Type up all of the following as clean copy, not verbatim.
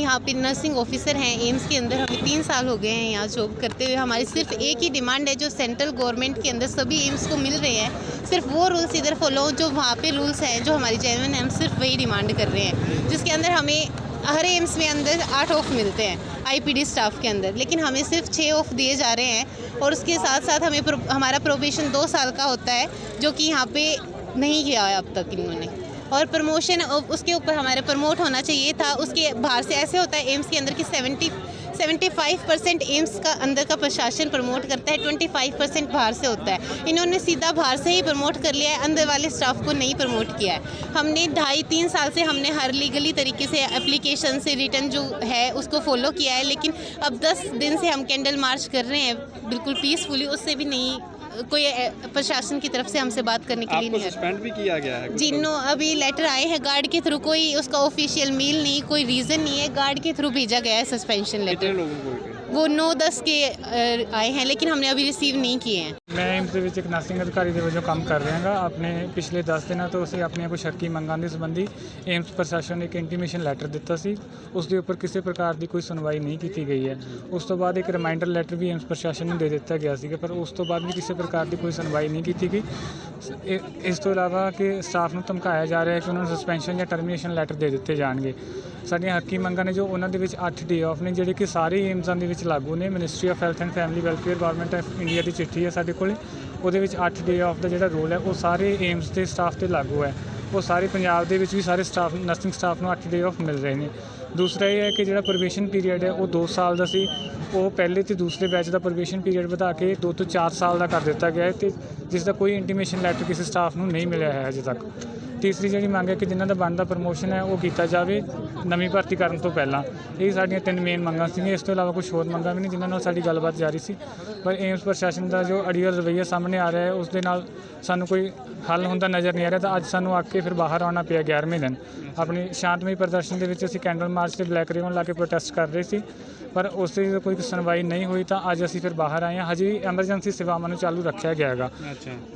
यहाँ पे nursing officer हैं एम्स के अंदर, हमें 3 साल हो गए हैं यहाँ जॉब करते हुए। हमारी सिर्फ एक ही डिमांड है जो सेंट्रल गवर्नमेंट के अंदर सभी एम्स को मिल रहे हैं, सिर्फ वो रूल्स इधर फॉलो हो जो वहाँ पे रूल्स हैं जो हमारी जेन्युइन है, हम सिर्फ वही डिमांड कर रहे हैं। जिसके अंदर हमें हर एम्स में अंदर 8 ऑफ मिलते हैं आईपीडी स्टाफ के अंदर, लेकिन हमें सिर्फ 6 ऑफ दिए जा रहे हैं। और उसके साथ साथ हमें हमारा प्रोबेशन 2 साल का होता है जो कि यहाँ पे नहीं किया है अब तक इन्होंने। और प्रमोशन उसके ऊपर हमारे प्रमोट होना चाहिए था। उसके बाहर से ऐसे होता है एम्स के अंदर कि 75% एम्स का अंदर का प्रशासन प्रमोट करता है, 25% बाहर से होता है। इन्होंने सीधा बाहर से ही प्रमोट कर लिया है, अंदर वाले स्टाफ को नहीं प्रमोट किया है। हमने 2.5-3 साल से हमने हर लीगली तरीके से एप्लीकेशन से रिटर्न जो है उसको फॉलो किया है, लेकिन अब 10 दिन से हम कैंडल मार्च कर रहे हैं बिल्कुल पीसफुली, उससे भी नहीं कोई प्रशासन की तरफ से हमसे बात करने के लिए नहीं है। सस्पेंड भी किया गया है जिन्हों अभी लेटर आए हैं गार्ड के थ्रू, कोई उसका ऑफिशियल मेल नहीं, कोई रीज़न नहीं है, गार्ड के थ्रू भेजा गया है सस्पेंशन लेटर। लोगों को वो 9-10 के आए हैं, लेकिन हमने अभी रिसीव नहीं किए हैं। मैं एम्स ਦੇ ਵਿੱਚ ਇੱਕ ਨਰਸਿੰਗ ਅਧਿਕਾਰੀ ਦੇ ਵਜੋਂ ਕੰਮ ਕਰ ਰਿਹਾ ਹਾਂ। ਆਪਣੇ ਪਿਛਲੇ 10 ਦਿਨਾਂ ਤੋਂ ਅਸੀਂ ਆਪਣੀਆਂ ਕੁਝ ਹੱਕੀ ਮੰਗਾਂ ਦੇ ਸੰਬੰਧੀ ਏਮਸ ਪ੍ਰਸ਼ਾਸਨ ਨੇ ਇੱਕ ਇੰਟੀਮੇਸ਼ਨ ਲੈਟਰ ਦਿੱਤਾ ਸੀ। ਉਸ ਦੇ ਉੱਪਰ ਕਿਸੇ ਪ੍ਰਕਾਰ ਦੀ ਕੋਈ ਸੁਣਵਾਈ ਨਹੀਂ ਕੀਤੀ ਗਈ ਹੈ। ਉਸ ਤੋਂ ਬਾਅਦ ਇੱਕ ਰਿਮਾਈਂਡਰ ਲੈਟਰ ਵੀ ਏਮਸ ਪ੍ਰਸ਼ਾਸਨ ਨੂੰ ਦੇ ਦਿੱਤਾ ਗਿਆ ਸੀਗਾ, ਪਰ ਉਸ ਤੋਂ ਬਾਅਦ ਵੀ ਕਿਸੇ ਪ੍ਰਕਾਰ ਦੀ ਕੋਈ ਸੁਣਵਾਈ ਨਹੀਂ ਕੀਤੀ ਗਈ। ਇਸ ਤੋਂ ਇਲਾਵਾ ਕਿ ਸਟਾਫ ਨੂੰ ਧਮਕਾਇਆ ਜਾ ਰਿਹਾ ਹੈ ਕਿ ਉਹਨਾਂ ਨੂੰ ਸਸਪੈਂਸ਼ਨ ਜਾਂ ਟਰਮੀਨੇਸ਼ਨ ਲੈਟਰ ਦੇ ਦਿੱਤੇ ਜਾਣਗੇ। ਸਾਡੀਆਂ ਹੱਕੀ ਮੰਗਾਂ ਨੇ ਜੋ ਉਹਨਾਂ ਦੇ ਵਿੱਚ 8 ਡੇ ਆਫ ਨੇ ਜਿਹੜੇ ਕਿ ਸਾਰੇ ਏਮਸਾਂ ਦੇ ਵਿੱਚ ਲਾਗੂ ਨੇ। Ministry of health and family welfare government of India ਦੀ ਚਿੱਠੀ ਹੈ ਸਾਡੇ ਕੋਲ, ਉਹਦੇ ਵਿੱਚ 8 ਡੇ ਆਫ ਦਾ ਜਿਹੜਾ ਰੂਲ ਹੈ ਉਹ ਸਾਰੇ ਏਮਸ ਦੇ ਸਟਾਫ 'ਤੇ ਲਾਗੂ ਹੈ। ਉਹ ਸਾਰੇ ਪੰਜਾਬ ਦੇ ਵਿੱਚ ਵੀ ਸਾਰੇ ਸਟਾਫ ਨਰਸਿੰਗ ਸਟਾਫ ਨੂੰ 8 ਡੇ ਆਫ ਮਿਲ ਰਹੇ ਨੇ। ਦੂਸਰਾ ਇਹ ਹੈ ਕਿ ਜਿਹੜਾ ਪ੍ਰੋਬੇਸ਼ਨ ਪੀਰੀਅਡ ਹੈ ਉਹ 2 ਸਾਲ ਦਾ ਸੀ, ਉਹ ਪਹਿਲੇ ਅਤੇ ਦੂਸਰੇ ਬੈਚ ਦਾ ਪ੍ਰੋਬੇਸ਼ਨ ਪੀਰੀਅਡ ਵਧਾ ਕੇ 2 ਤੋਂ 4 ਸਾਲ ਦਾ ਕਰ ਦਿੱਤਾ ਗਿਆ ਹੈ, ਅਤੇ ਜਿਸ ਦਾ ਕੋਈ ਇੰਟੀਮੇਸ਼ਨ ਲੈਟਰ ਕਿਸੇ ਸਟਾਫ ਨੂੰ ਨਹੀਂ ਮਿਲਿਆ ਹੈ ਅਜੇ ਤੱਕ। ਤੀਸਰੀ ਜਿਹੜੀ ਮੰਗ ਹੈ ਕਿ ਜਿਨ੍ਹਾਂ ਦਾ ਬਣਦਾ ਪ੍ਰਮੋਸ਼ਨ ਹੈ ਉਹ ਕੀਤਾ ਜਾਵੇ ਨਵੀਂ ਭਰਤੀ ਕਰਨ ਤੋਂ ਪਹਿਲਾਂ। ਇਹ ਸਾਡੀਆਂ 3 ਮੇਨ ਮੰਗਾਂ ਸੀਗੀਆਂ। ਇਸ ਤੋਂ ਇਲਾਵਾ ਕੁਛ ਹੋਰ ਮੰਗਾਂ ਵੀ ਨਹੀਂ ਜਿਨ੍ਹਾਂ ਨਾਲ ਸਾਡੀ ਗੱਲਬਾਤ ਜਾਰੀ ਸੀ, ਪਰ ਏਮਸ ਪ੍ਰਸ਼ਾਸਨ ਦਾ ਜੋ ਅੜੀਅਲ ਰਵੱਈਆ ਸਾਹਮਣੇ ਆ ਰਿਹਾ ਹੈ ਉਸ ਦੇ ਨਾਲ ਸਾਨੂੰ ਕੋਈ ਹੱਲ ਹੁੰਦਾ ਨਜ਼ਰ ਨਹੀਂ ਆ ਰਿਹਾ। ਤਾਂ ਅੱਜ ਸਾਨੂੰ ਆ ਕੇ ਫਿਰ ਬਾਹਰ ਆਉਣਾ ਪਿਆ 11ਵੇਂ ਦਿਨ। ਆਪਣੀ ਸ਼ਾਂਤਮਈ ਪ੍ਰਦਰਸ਼ਨ ਦੇ ਵਿੱਚ ਅਸੀਂ ਕੈਂਡਲ ਮਾਰਚ 'ਤੇ ਬਲੈਕ ਰਿਬਨ ਲਾ ਕੇ ਪ੍ਰੋਟੈਸਟ ਕਰ ਰਹੇ ਸੀ, ਪਰ ਉਸ ਦੀ ਕੋਈ ਸੁਣਵਾਈ ਨਹੀਂ ਹੋਈ। ਤਾਂ ਅੱਜ ਅਸੀਂ ਫਿਰ ਬਾਹਰ ਆਏ ਹਾਂ। ਹਜੇ ਵੀ ਐਮਰਜੈਂਸੀ ਸੇਵਾਵਾਂ ਨੂੰ ਚਾਲੂ ਰੱਖਿਆ ਗਿਆ ਹੈਗਾ।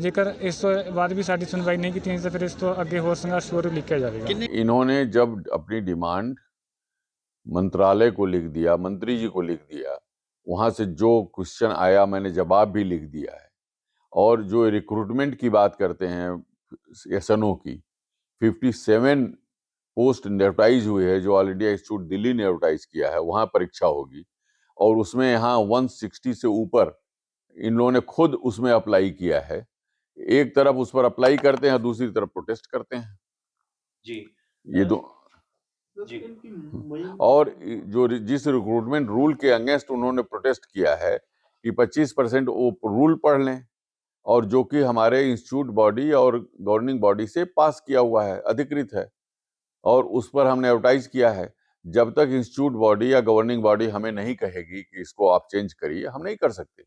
ਜੇਕਰ ਇਸ ਤੋਂ ਬਾਅਦ ਵੀ ਸਾਡੀ ਸੁਣਵਾਈ ਨਹੀਂ ਕੀਤੀ ਤਾਂ ਫਿਰ ਇਸ ਤੋਂ ਅੱਗੇ ਹੋਰ ਸੰਘਰਸ਼ ਹੋਰ ਲਿਖਿਆ ਜਾਵੇਗਾ। इन्होंने जब अपनी डिमांड मंत्रालय को लिख दिया, मंत्री जी को लिख दिया, वहां से जो क्वेश्चन आया मैंने जवाब भी लिख दिया है। और जो रिक्रूटमेंट की बात करते हैं एसएनओ की, 57 पोस्ट एडवर्टाइज हुई है जो ऑल इंडिया इंस्टीट्यूट दिल्ली ने एडवर्टाइज किया है, वहां परीक्षा होगी। और उसमें यहाँ 160 से ऊपर इन लोगों ने खुद उसमें अप्लाई किया है। एक तरफ उस पर अप्लाई करते हैं, दूसरी तरफ प्रोटेस्ट करते हैं जी। ये दो जी। और जो जिस रिक्रूटमेंट रूल के अगेंस्ट उन्होंने प्रोटेस्ट किया है कि 25% वो रूल पढ़ लें, और जो कि हमारे इंस्टीट्यूट बॉडी और गवर्निंग बॉडी से पास किया हुआ है, अधिकृत है, और उस पर हमने एडवर्टाइज किया है। जब तक इंस्टीट्यूट बॉडी या गवर्निंग बॉडी हमें नहीं कहेगी कि इसको आप चेंज करिए, हम नहीं कर सकते।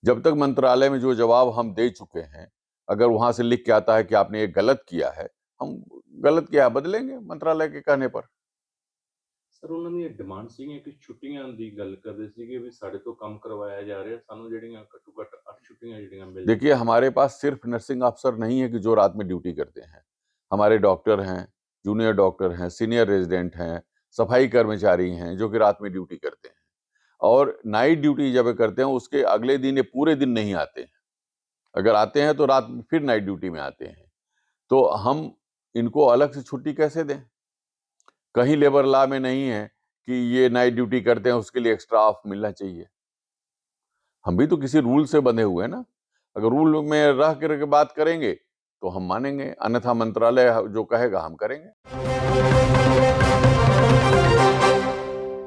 जब तक मंत्रालय में जो जवाब हम दे चुके हैं, अगर वहां से लिख के आता है कि आपने ये गलत किया है, हम गलत किया बदलेंगे मंत्रालय के कहने पर। ਸਰ ਉਹਨਾਂ ਦੀਆਂ ਡਿਮਾਂਡ ਸੀਗੀਆਂ ਕਿ ਛੁੱਟੀਆਂ ਦੀ ਗੱਲ ਕਰਦੇ ਸੀਗੇ ਵੀ ਸਾਡੇ ਤੋਂ ਕੰਮ ਕਰਵਾਇਆ ਜਾ ਰਿਹਾ, ਸਾਨੂੰ ਜਿਹੜੀਆਂ ਘੱਟੋ ਘੱਟ 8 ਛੁੱਟੀਆਂ ਜਿਹੜੀਆਂ ਮਿਲ। देखिए, हमारे पास सिर्फ नर्सिंग अफसर नहीं है कि जो रात में ड्यूटी करते हैं। हमारे डॉक्टर हैं, जूनियर डॉक्टर हैं, सीनियर रेजिडेंट हैं, सफाई कर्मचारी हैं जो कि रात में ड्यूटी करते हैं। और नाइट ड्यूटी जब करते हैं उसके अगले दिन ये पूरे दिन नहीं आते हैं, अगर आते हैं तो रात में फिर नाइट ड्यूटी में आते हैं। तो हम इनको अलग से छुट्टी कैसे दें? कहीं लेबर लॉ में नहीं है कि ये नाइट ड्यूटी करते हैं उसके लिए एक्स्ट्रा ऑफ मिलना चाहिए। हम भी तो किसी रूल से बंधे हुए हैं ना। अगर रूल में रह कर बात करेंगे तो हम मानेंगे, अन्यथा मंत्रालय जो कहेगा हम करेंगे।